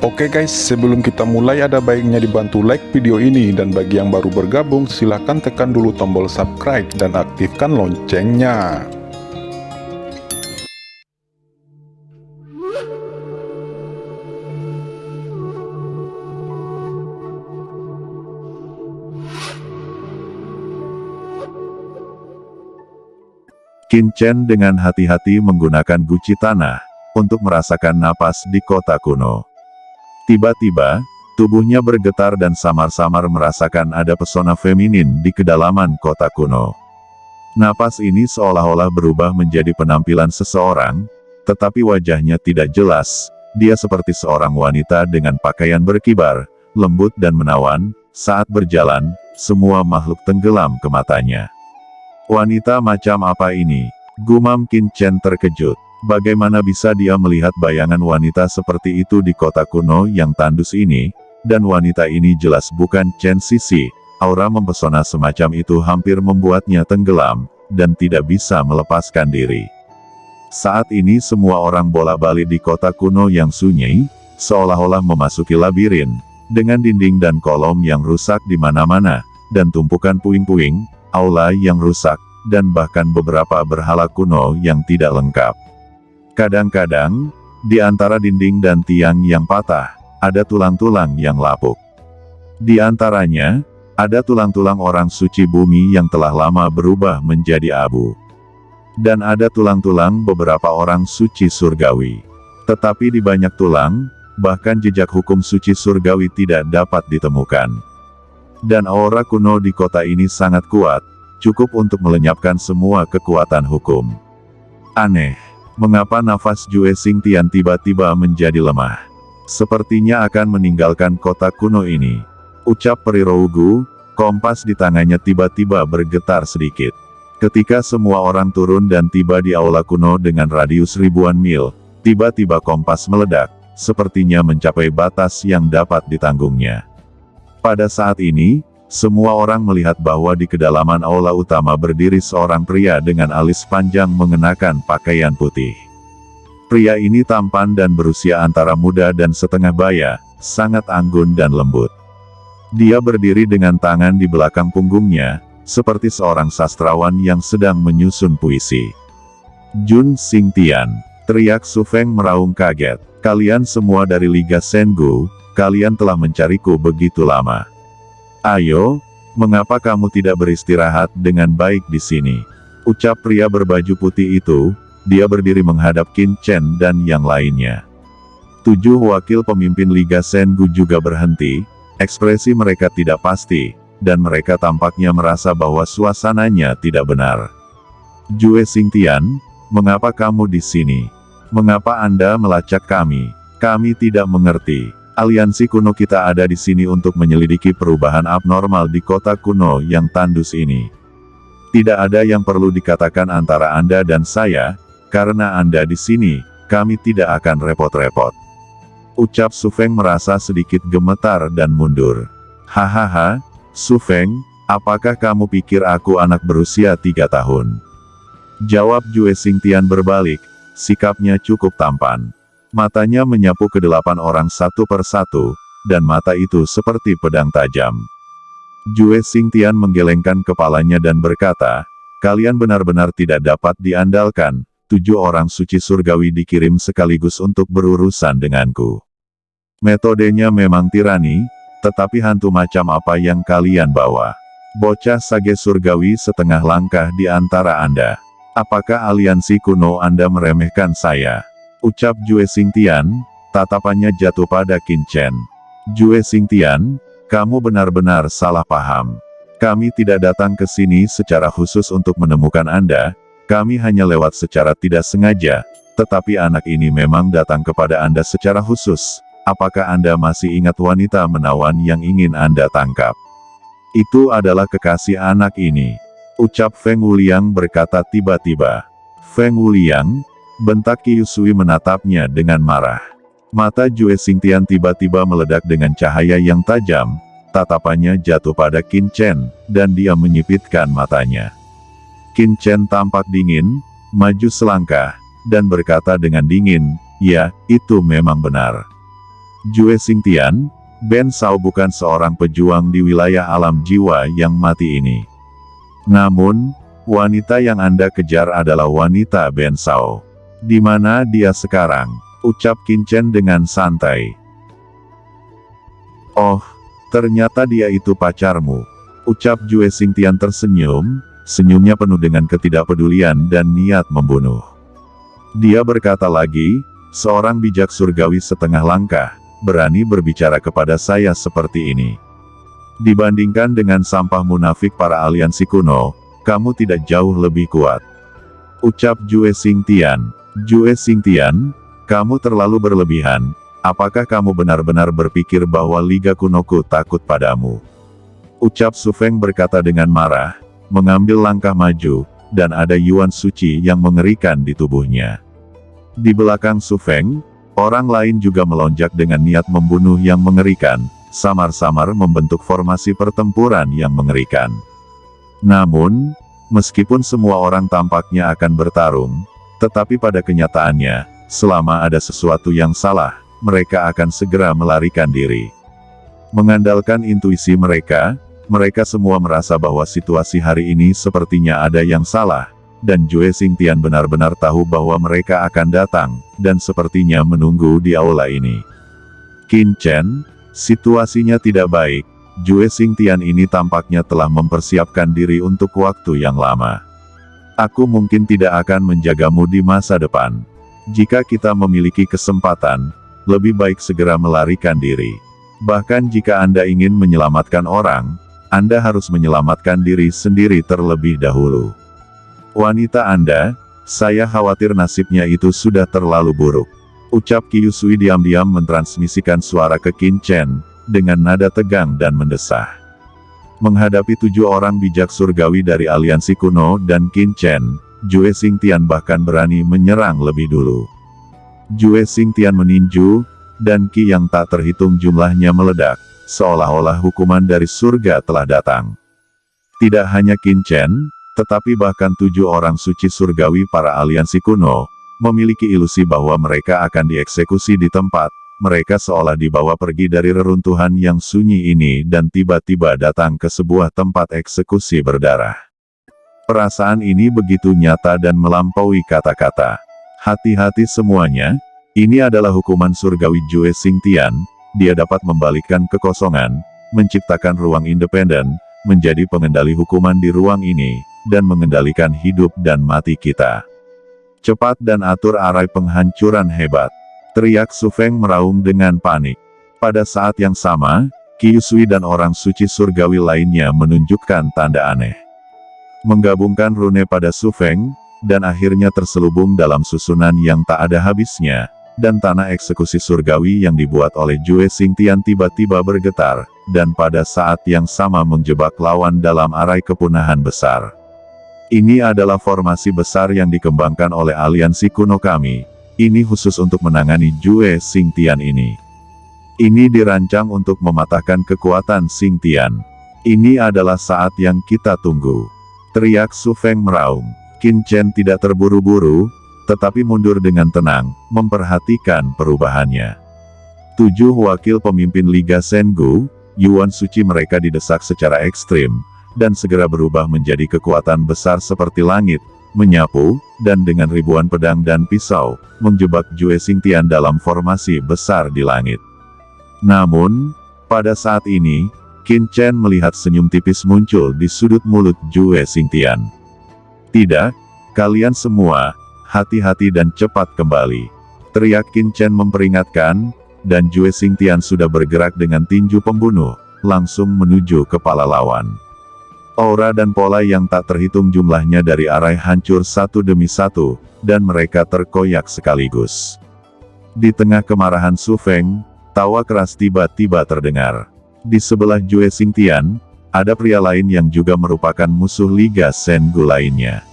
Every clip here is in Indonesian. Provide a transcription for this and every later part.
Oke guys, sebelum kita mulai ada baiknya dibantu like video ini, dan bagi yang baru bergabung silahkan tekan dulu tombol subscribe dan aktifkan loncengnya. Qin Chen dengan hati-hati menggunakan guci tanah untuk merasakan napas di kota kuno. Tiba-tiba, tubuhnya bergetar dan samar-samar merasakan ada pesona feminin di kedalaman kota kuno. Napas ini seolah-olah berubah menjadi penampilan seseorang, tetapi wajahnya tidak jelas. Dia seperti seorang wanita dengan pakaian berkibar, lembut dan menawan. Saat berjalan, semua makhluk tenggelam ke matanya. Wanita macam apa ini? Gumam Qin Chen terkejut. Bagaimana bisa dia melihat bayangan wanita seperti itu di kota kuno yang tandus ini? Dan wanita ini jelas bukan Chen Sisi. Aura mempesona semacam itu hampir membuatnya tenggelam, dan tidak bisa melepaskan diri. Saat ini semua orang bolak-balik di kota kuno yang sunyi, seolah-olah memasuki labirin, dengan dinding dan kolom yang rusak di mana-mana, dan tumpukan puing-puing, aula yang rusak, dan bahkan beberapa berhala kuno yang tidak lengkap. Kadang-kadang, di antara dinding dan tiang yang patah, ada tulang-tulang yang lapuk. Di antaranya, ada tulang-tulang orang suci bumi yang telah lama berubah menjadi abu. Dan ada tulang-tulang beberapa orang suci surgawi. Tetapi di banyak tulang, bahkan jejak hukum suci surgawi tidak dapat ditemukan. Dan aura kuno di kota ini sangat kuat, cukup untuk melenyapkan semua kekuatan hukum. Aneh. Mengapa nafas Jue Xingtian tiba-tiba menjadi lemah? Sepertinya akan meninggalkan kota kuno ini. Ucap peri Rougu, kompas di tangannya tiba-tiba bergetar sedikit. Ketika semua orang turun dan tiba di aula kuno dengan radius ribuan mil, tiba-tiba kompas meledak, sepertinya mencapai batas yang dapat ditanggungnya. Pada saat ini, semua orang melihat bahwa di kedalaman aula utama berdiri seorang pria dengan alis panjang mengenakan pakaian putih. Pria ini tampan dan berusia antara muda dan setengah baya, sangat anggun dan lembut. Dia berdiri dengan tangan di belakang punggungnya, seperti seorang sastrawan yang sedang menyusun puisi. Jun Xingtian, teriak Su Feng meraung kaget. Kalian semua dari Liga Sengu, kalian telah mencariku begitu lama. Ayo, mengapa kamu tidak beristirahat dengan baik di sini? Ucap pria berbaju putih itu. Dia berdiri menghadap Qin Chen dan yang lainnya. 7 wakil pemimpin Liga Sengu juga berhenti. Ekspresi mereka tidak pasti, dan mereka tampaknya merasa bahwa suasananya tidak benar. Jue Xingtian, mengapa kamu di sini? Mengapa Anda melacak kami? Kami tidak mengerti. Aliansi kuno kita ada di sini untuk menyelidiki perubahan abnormal di kota kuno yang tandus ini. Tidak ada yang perlu dikatakan antara Anda dan saya, karena Anda di sini, kami tidak akan repot-repot. Ucap Su Feng merasa sedikit gemetar dan mundur. Hahaha, Su Feng, apakah kamu pikir aku anak berusia 3 tahun? Jawab Jue Xingtian berbalik, sikapnya cukup tampan. Matanya menyapu ke-8 orang satu persatu, dan mata itu seperti pedang tajam. Jue Xingtian menggelengkan kepalanya dan berkata, kalian benar-benar tidak dapat diandalkan. 7 orang suci surgawi dikirim sekaligus untuk berurusan denganku. Metodenya memang tirani, tetapi hantu macam apa yang kalian bawa? Bocah sage surgawi setengah langkah di antara Anda. Apakah aliansi kuno Anda meremehkan saya? Ucap Jue Xingtian, tatapannya jatuh pada Qin Chen. Jue Xingtian, kamu benar-benar salah paham. Kami tidak datang ke sini secara khusus untuk menemukan Anda, kami hanya lewat secara tidak sengaja, tetapi anak ini memang datang kepada Anda secara khusus. Apakah Anda masih ingat wanita menawan yang ingin Anda tangkap? Itu adalah kekasih anak ini. Ucap Feng Wuliang berkata tiba-tiba. Feng Wuliang? Bentak Qi Yusui menatapnya dengan marah. Mata Jue Xingtian tiba-tiba meledak dengan cahaya yang tajam, tatapannya jatuh pada Qin Chen, dan dia menyipitkan matanya. Qin Chen tampak dingin, maju selangkah, dan berkata dengan dingin, ya, itu memang benar. Jue Xingtian, Ben Shao bukan seorang pejuang di wilayah alam jiwa yang mati ini. Namun, wanita yang Anda kejar adalah wanita Ben Shao. Di mana dia sekarang? Ucap Qin Chen dengan santai. Oh, ternyata dia itu pacarmu. Ucap Jue Xingtian tersenyum, senyumnya penuh dengan ketidakpedulian dan niat membunuh. Dia berkata lagi, seorang bijak surgawi setengah langkah, berani berbicara kepada saya seperti ini. Dibandingkan dengan sampah munafik para aliansi kuno, kamu tidak jauh lebih kuat. Ucap Jue Xingtian. Jue Xingtian, kamu terlalu berlebihan. Apakah kamu benar-benar berpikir bahwa Liga Kunoku takut padamu? Ucap Su Feng berkata dengan marah, mengambil langkah maju, dan ada Yuan suci yang mengerikan di tubuhnya. Di belakang Su Feng, orang lain juga melonjak dengan niat membunuh yang mengerikan, samar-samar membentuk formasi pertempuran yang mengerikan. Namun, meskipun semua orang tampaknya akan bertarung, tetapi pada kenyataannya, selama ada sesuatu yang salah, mereka akan segera melarikan diri. Mengandalkan intuisi mereka semua merasa bahwa situasi hari ini sepertinya ada yang salah, dan Jue Xingtian benar-benar tahu bahwa mereka akan datang, dan sepertinya menunggu di aula ini. Qin Chen, situasinya tidak baik. Jue Xingtian ini tampaknya telah mempersiapkan diri untuk waktu yang lama. Aku mungkin tidak akan menjagamu di masa depan. Jika kita memiliki kesempatan, lebih baik segera melarikan diri. Bahkan jika Anda ingin menyelamatkan orang, Anda harus menyelamatkan diri sendiri terlebih dahulu. Wanita Anda, saya khawatir nasibnya itu sudah terlalu buruk. Ucap Qi Yusui diam-diam mentransmisikan suara ke Qin Chen, dengan nada tegang dan mendesah. Menghadapi 7 orang bijak surgawi dari aliansi kuno dan Qin Chen, Jue Xingtian bahkan berani menyerang lebih dulu. Jue Xingtian meninju, dan Qi yang tak terhitung jumlahnya meledak, seolah-olah hukuman dari surga telah datang. Tidak hanya Qin Chen, tetapi bahkan 7 orang suci surgawi para aliansi kuno, memiliki ilusi bahwa mereka akan dieksekusi di tempat. Mereka seolah dibawa pergi dari reruntuhan yang sunyi ini dan tiba-tiba datang ke sebuah tempat eksekusi berdarah. Perasaan ini begitu nyata dan melampaui kata-kata. Hati-hati semuanya, ini adalah hukuman surgawi Jue Xingtian. Dia dapat membalikkan kekosongan, menciptakan ruang independen, menjadi pengendali hukuman di ruang ini, dan mengendalikan hidup dan mati kita. Cepat dan atur arai penghancuran hebat. Teriak Su Feng meraung dengan panik. Pada saat yang sama, Qi Yusui dan orang suci surgawi lainnya menunjukkan tanda aneh. Menggabungkan rune pada Su Feng, dan akhirnya terselubung dalam susunan yang tak ada habisnya. Dan tanah eksekusi surgawi yang dibuat oleh Jue Xingtian tiba-tiba bergetar, dan pada saat yang sama menjebak lawan dalam arai kepunahan besar. Ini adalah formasi besar yang dikembangkan oleh aliansi kuno kami. Ini khusus untuk menangani Jue Xingtian ini. Ini dirancang untuk mematahkan kekuatan Xingtian. Ini adalah saat yang kita tunggu. Teriak Su Feng meraung. Qin Chen tidak terburu-buru, tetapi mundur dengan tenang, memperhatikan perubahannya. 7 wakil pemimpin Liga Sengu, Yuan suci mereka didesak secara ekstrim, dan segera berubah menjadi kekuatan besar seperti langit, menyapu, dan dengan ribuan pedang dan pisau, menjebak Jue Xingtian dalam formasi besar di langit. Namun, pada saat ini, Qin Chen melihat senyum tipis muncul di sudut mulut Jue Xingtian. Tidak, kalian semua, hati-hati dan cepat kembali. Teriak Qin Chen memperingatkan, dan Jue Xingtian sudah bergerak dengan tinju pembunuh, langsung menuju kepala lawan. Aura dan pola yang tak terhitung jumlahnya dari arai hancur satu demi satu, dan mereka terkoyak sekaligus. Di tengah kemarahan Su Feng, tawa keras tiba-tiba terdengar. Di sebelah Jue Xingtian, ada pria lain yang juga merupakan musuh Liga Sengu lainnya.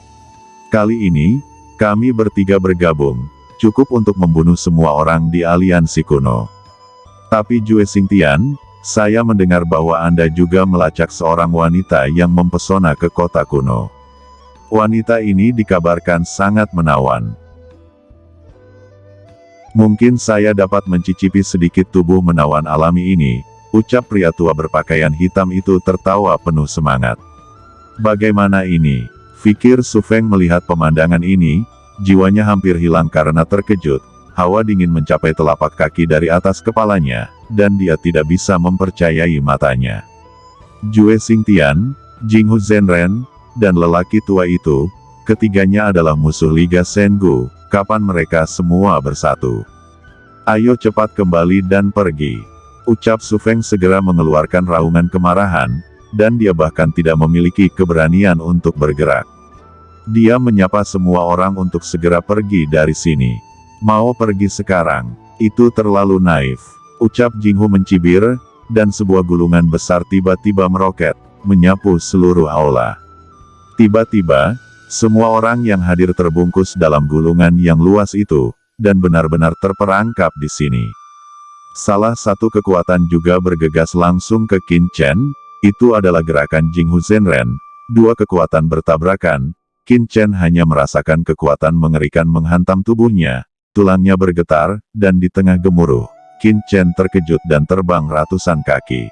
Kali ini, kami bertiga bergabung, cukup untuk membunuh semua orang di aliansi kuno. Tapi Jue Xingtian, saya mendengar bahwa Anda juga melacak seorang wanita yang mempesona ke kota kuno. Wanita ini dikabarkan sangat menawan. Mungkin saya dapat mencicipi sedikit tubuh menawan alami ini, ucap pria tua berpakaian hitam itu tertawa penuh semangat. Bagaimana ini? Pikir Su Feng melihat pemandangan ini, jiwanya hampir hilang karena terkejut. Hawa dingin mencapai telapak kaki dari atas kepalanya, dan dia tidak bisa mempercayai matanya. Jue Xingtian, Jinghu Zhenren, dan lelaki tua itu, ketiganya adalah musuh Liga Sengu. Kapan mereka semua bersatu? Ayo cepat kembali dan pergi. Ucap Su Feng segera mengeluarkan raungan kemarahan, dan dia bahkan tidak memiliki keberanian untuk bergerak. Dia menyapa semua orang untuk segera pergi dari sini. Mau pergi sekarang? Itu terlalu naif. Ucap Jinghu mencibir, dan sebuah gulungan besar tiba-tiba meroket, menyapu seluruh aula. Tiba-tiba, semua orang yang hadir terbungkus dalam gulungan yang luas itu, dan benar-benar terperangkap di sini. Salah satu kekuatan juga bergegas langsung ke Qin Chen, itu adalah gerakan Jinghu Zhenren. Dua kekuatan bertabrakan, Qin Chen hanya merasakan kekuatan mengerikan menghantam tubuhnya, tulangnya bergetar, dan di tengah gemuruh, Qin Chen terkejut dan terbang ratusan kaki.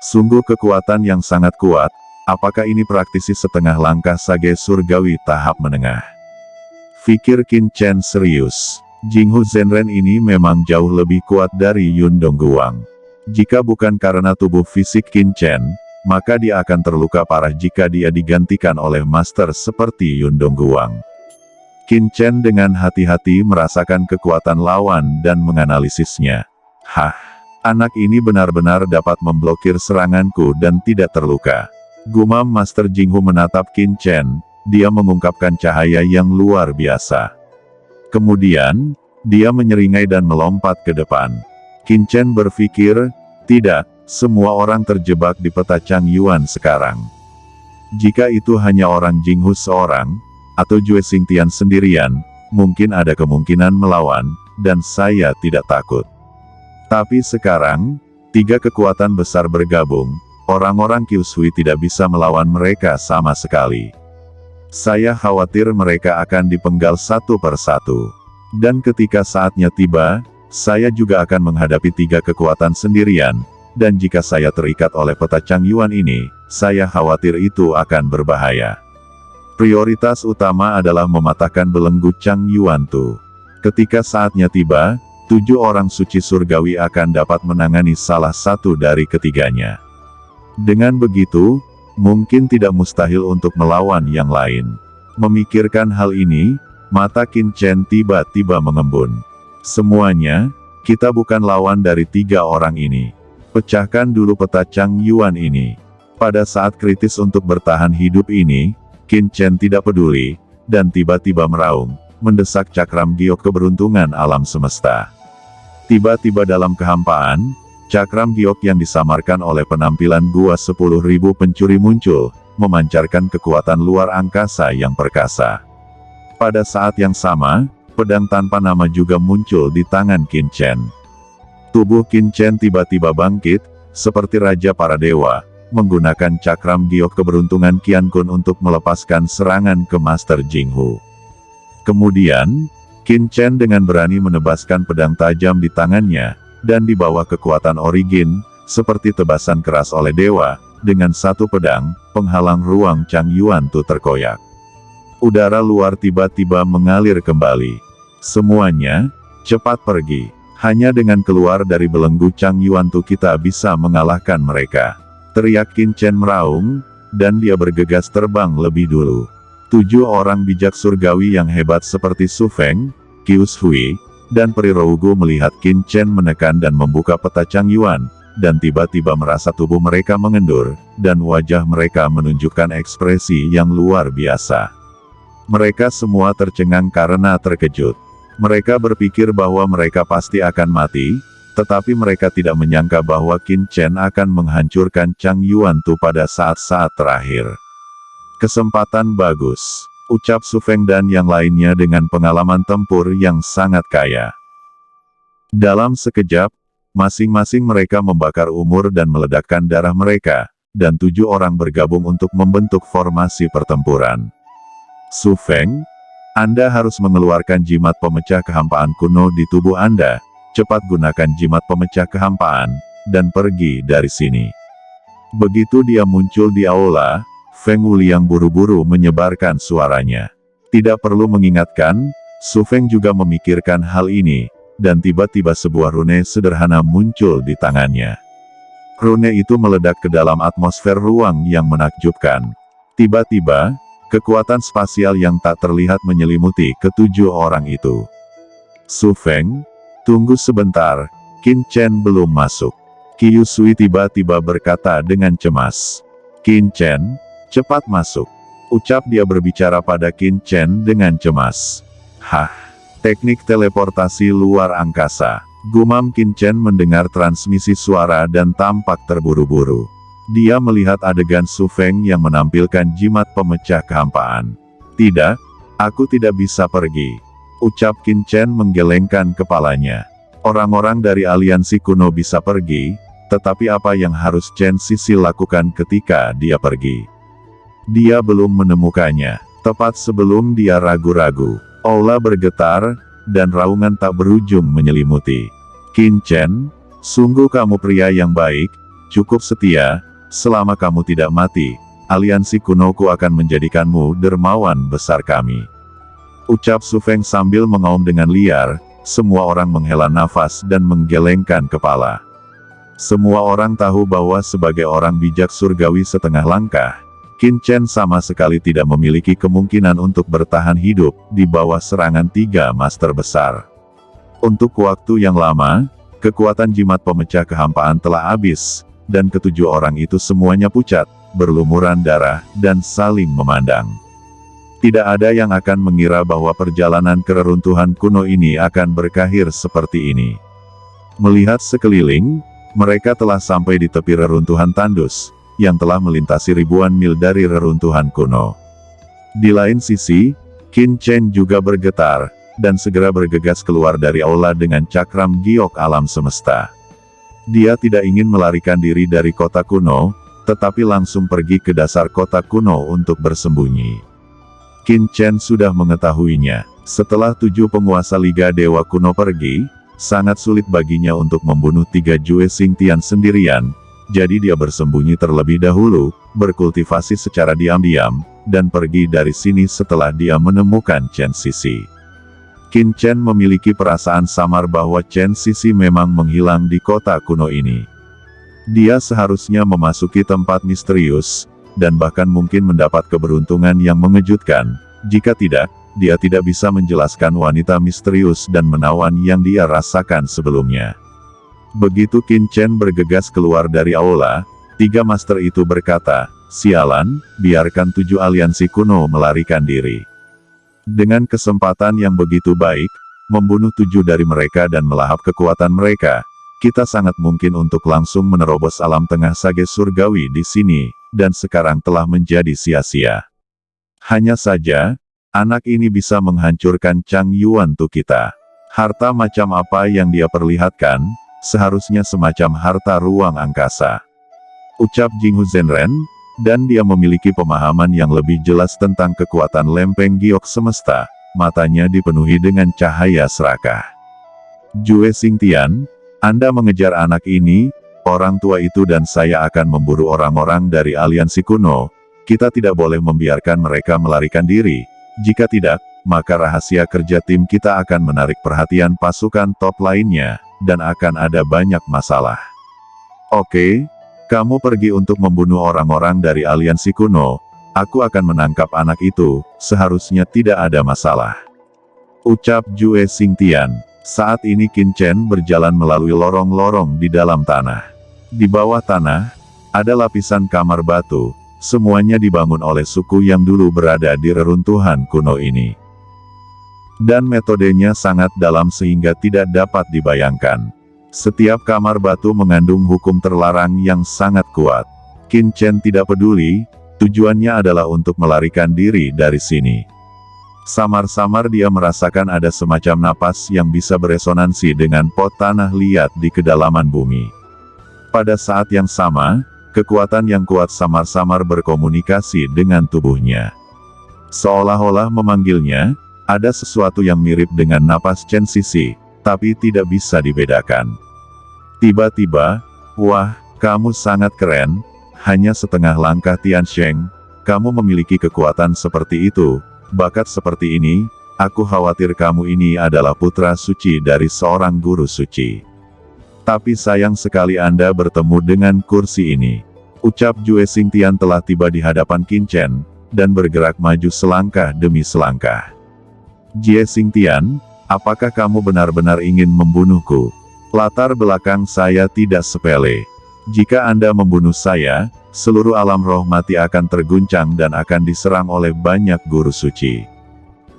Sungguh kekuatan yang sangat kuat, apakah ini praktisi setengah langkah sage surgawi tahap menengah? Pikir Qin Chen serius. Jinghu Zhenren ini memang jauh lebih kuat dari Yun Dongguang. Jika bukan karena tubuh fisik Qin Chen, maka dia akan terluka parah jika dia digantikan oleh master seperti Yun Dongguang. Qin Chen dengan hati-hati merasakan kekuatan lawan dan menganalisisnya. Hah, anak ini benar-benar dapat memblokir seranganku dan tidak terluka. Gumam Master Jinghu menatap Qin Chen, dia mengungkapkan cahaya yang luar biasa. Kemudian, dia menyeringai dan melompat ke depan. Qin Chen berpikir, tidak, semua orang terjebak di peta Chang Yuan sekarang. Jika itu hanya orang Jinghu seorang, atau Jue Xingtian sendirian, mungkin ada kemungkinan melawan, dan saya tidak takut. Tapi sekarang, tiga kekuatan besar bergabung, orang-orang Kyushui tidak bisa melawan mereka sama sekali. Saya khawatir mereka akan dipenggal satu persatu. Dan ketika saatnya tiba, saya juga akan menghadapi tiga kekuatan sendirian, dan jika saya terikat oleh peta Chang Yuan ini, saya khawatir itu akan berbahaya. Prioritas utama adalah mematahkan belenggu Chang Yuan Tu. Ketika saatnya tiba, 7 orang suci surgawi akan dapat menangani salah satu dari ketiganya. Dengan begitu, mungkin tidak mustahil untuk melawan yang lain. Memikirkan hal ini, mata Qin Chen tiba-tiba mengembun. Semuanya, kita bukan lawan dari 3 orang ini. Pecahkan dulu peta Chang Yuan ini. Pada saat kritis untuk bertahan hidup ini, Qin Chen tidak peduli, dan tiba-tiba meraung, mendesak cakram giok keberuntungan alam semesta. Tiba-tiba dalam kehampaan, cakram giok yang disamarkan oleh penampilan gua 10.000 pencuri muncul, memancarkan kekuatan luar angkasa yang perkasa. Pada saat yang sama, pedang tanpa nama juga muncul di tangan Qin Chen. Tubuh Qin Chen tiba-tiba bangkit, seperti raja para dewa, menggunakan cakram giok keberuntungan Qian Kun untuk melepaskan serangan ke Master Jinghu. Kemudian, Qin Chen dengan berani menebaskan pedang tajam di tangannya, dan di bawah kekuatan origin, seperti tebasan keras oleh dewa, dengan satu pedang, penghalang ruang Chang Yuan Tu terkoyak. Udara luar tiba-tiba mengalir kembali. Semuanya, cepat pergi. Hanya dengan keluar dari belenggu Chang Yuan Tu kita bisa mengalahkan mereka. Teriak Qin Chen meraung, dan dia bergegas terbang lebih dulu. 7 orang bijak surgawi yang hebat seperti Su Feng, Kyushui, dan Peri Rougu melihat Qin Chen menekan dan membuka peta Chang Yuan, dan tiba-tiba merasa tubuh mereka mengendur, dan wajah mereka menunjukkan ekspresi yang luar biasa. Mereka semua tercengang karena terkejut. Mereka berpikir bahwa mereka pasti akan mati, tetapi mereka tidak menyangka bahwa Qin Chen akan menghancurkan Chang Yuan Tu pada saat-saat terakhir. Kesempatan bagus, ucap Su Feng dan yang lainnya dengan pengalaman tempur yang sangat kaya. Dalam sekejap, masing-masing mereka membakar umur dan meledakkan darah mereka, dan 7 orang bergabung untuk membentuk formasi pertempuran. Su Feng, Anda harus mengeluarkan jimat pemecah kehampaan kuno di tubuh Anda. Cepat gunakan jimat pemecah kehampaan, dan pergi dari sini. Begitu dia muncul di aula, Feng Wuliang buru-buru menyebarkan suaranya. Tidak perlu mengingatkan, Su Feng juga memikirkan hal ini, dan tiba-tiba sebuah rune sederhana muncul di tangannya. Rune itu meledak ke dalam atmosfer ruang yang menakjubkan. Tiba-tiba, kekuatan spasial yang tak terlihat menyelimuti ketujuh orang itu. Su Feng, tunggu sebentar, Qin Chen belum masuk. Qiu Sui tiba-tiba berkata dengan cemas. Qin Chen, cepat masuk. Ucap dia berbicara pada Qin Chen dengan cemas. Hah, teknik teleportasi luar angkasa. Gumam Qin Chen mendengar transmisi suara dan tampak terburu-buru. Dia melihat adegan Su Feng yang menampilkan jimat pemecah kehampaan. Tidak, aku tidak bisa pergi. Ucap Qin Chen menggelengkan kepalanya. Orang-orang dari aliansi kuno bisa pergi, tetapi apa yang harus Chen Sisi lakukan ketika dia pergi? Dia belum menemukannya. Tepat sebelum dia ragu-ragu, aula bergetar, dan raungan tak berujung menyelimuti. Qin Chen, sungguh kamu pria yang baik, cukup setia, selama kamu tidak mati, aliansi kunoku akan menjadikanmu dermawan besar kami. Ucap Su Feng sambil mengaum dengan liar, semua orang menghela nafas dan menggelengkan kepala. Semua orang tahu bahwa sebagai orang bijak surgawi setengah langkah, Qin Chen sama sekali tidak memiliki kemungkinan untuk bertahan hidup di bawah serangan tiga master besar. Untuk waktu yang lama, kekuatan jimat pemecah kehampaan telah habis, dan ketujuh orang itu semuanya pucat, berlumuran darah, dan saling memandang. Tidak ada yang akan mengira bahwa perjalanan ke reruntuhan kuno ini akan berakhir seperti ini. Melihat sekeliling, mereka telah sampai di tepi reruntuhan tandus, yang telah melintasi ribuan mil dari reruntuhan kuno. Di lain sisi, Qin Chen juga bergetar, dan segera bergegas keluar dari aula dengan cakram giok alam semesta. Dia tidak ingin melarikan diri dari kota kuno, tetapi langsung pergi ke dasar kota kuno untuk bersembunyi. Qin Chen sudah mengetahuinya. Setelah 7 penguasa Liga Dewa Kuno pergi, sangat sulit baginya untuk membunuh 3 Jue Xingtian sendirian, jadi dia bersembunyi terlebih dahulu, berkultivasi secara diam-diam, dan pergi dari sini setelah dia menemukan Chen Sisi. Qin Chen memiliki perasaan samar bahwa Chen Sisi memang menghilang di kota kuno ini. Dia seharusnya memasuki tempat misterius, dan bahkan mungkin mendapat keberuntungan yang mengejutkan. Jika tidak, dia tidak bisa menjelaskan wanita misterius dan menawan yang dia rasakan sebelumnya. Begitu Qin Chen bergegas keluar dari aula, 3 master itu berkata, "Sialan, biarkan 7 aliansi kuno melarikan diri." Dengan kesempatan yang begitu baik, membunuh 7 dari mereka dan melahap kekuatan mereka, kita sangat mungkin untuk langsung menerobos alam tengah sage surgawi di sini, dan sekarang telah menjadi sia-sia. Hanya saja, anak ini bisa menghancurkan Chang Yuan Tu kita. Harta macam apa yang dia perlihatkan, seharusnya semacam harta ruang angkasa. Ucap Jinghu Zhenren, dan dia memiliki pemahaman yang lebih jelas tentang kekuatan lempeng giok semesta, matanya dipenuhi dengan cahaya serakah. Jue Xingtian, Anda mengejar anak ini, orang tua itu dan saya akan memburu orang-orang dari aliansi kuno, kita tidak boleh membiarkan mereka melarikan diri, jika tidak, maka rahasia kerja tim kita akan menarik perhatian pasukan top lainnya, dan akan ada banyak masalah. Oke, kamu pergi untuk membunuh orang-orang dari aliansi kuno, aku akan menangkap anak itu, seharusnya tidak ada masalah. Ucap Jue Xingtian. Saat ini Qin Chen berjalan melalui lorong-lorong di dalam tanah. Di bawah tanah, ada lapisan kamar batu, semuanya dibangun oleh suku yang dulu berada di reruntuhan kuno ini. Dan metodenya sangat dalam sehingga tidak dapat dibayangkan. Setiap kamar batu mengandung hukum terlarang yang sangat kuat. Qin Chen tidak peduli, tujuannya adalah untuk melarikan diri dari sini. Samar-samar dia merasakan ada semacam napas yang bisa beresonansi dengan pot tanah liat di kedalaman bumi. Pada saat yang sama, kekuatan yang kuat samar-samar berkomunikasi dengan tubuhnya. Seolah-olah memanggilnya, Ada sesuatu yang mirip dengan napas Chen Sisi, tapi tidak bisa dibedakan. Tiba-tiba, wah, kamu sangat keren, hanya setengah langkah Tiansheng, kamu memiliki kekuatan seperti itu, bakat seperti ini, aku khawatir kamu ini adalah putra suci dari seorang guru suci. Tapi sayang sekali Anda bertemu dengan kursi ini. Ucap Jue Xingtian telah tiba di hadapan Qin Chen, dan bergerak maju selangkah demi selangkah. Jie Xingtian, apakah kamu benar-benar ingin membunuhku? Latar belakang saya tidak sepele. Jika Anda membunuh saya, seluruh alam roh mati akan terguncang dan akan diserang oleh banyak guru suci.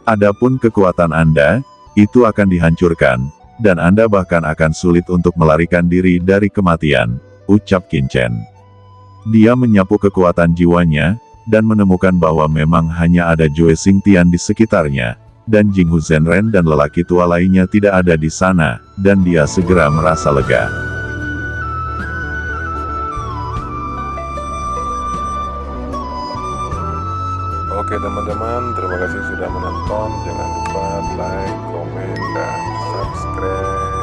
Adapun kekuatan Anda, itu akan dihancurkan, dan Anda bahkan akan sulit untuk melarikan diri dari kematian, ucap Qin Chen. Dia menyapu kekuatan jiwanya, dan menemukan bahwa memang hanya ada Jue Xingtian di sekitarnya, dan Jinghu Zhenren dan lelaki tua lainnya tidak ada di sana, dan dia segera merasa lega. Oke teman-teman, terima kasih sudah menonton. Jangan lupa like, komen, dan subscribe.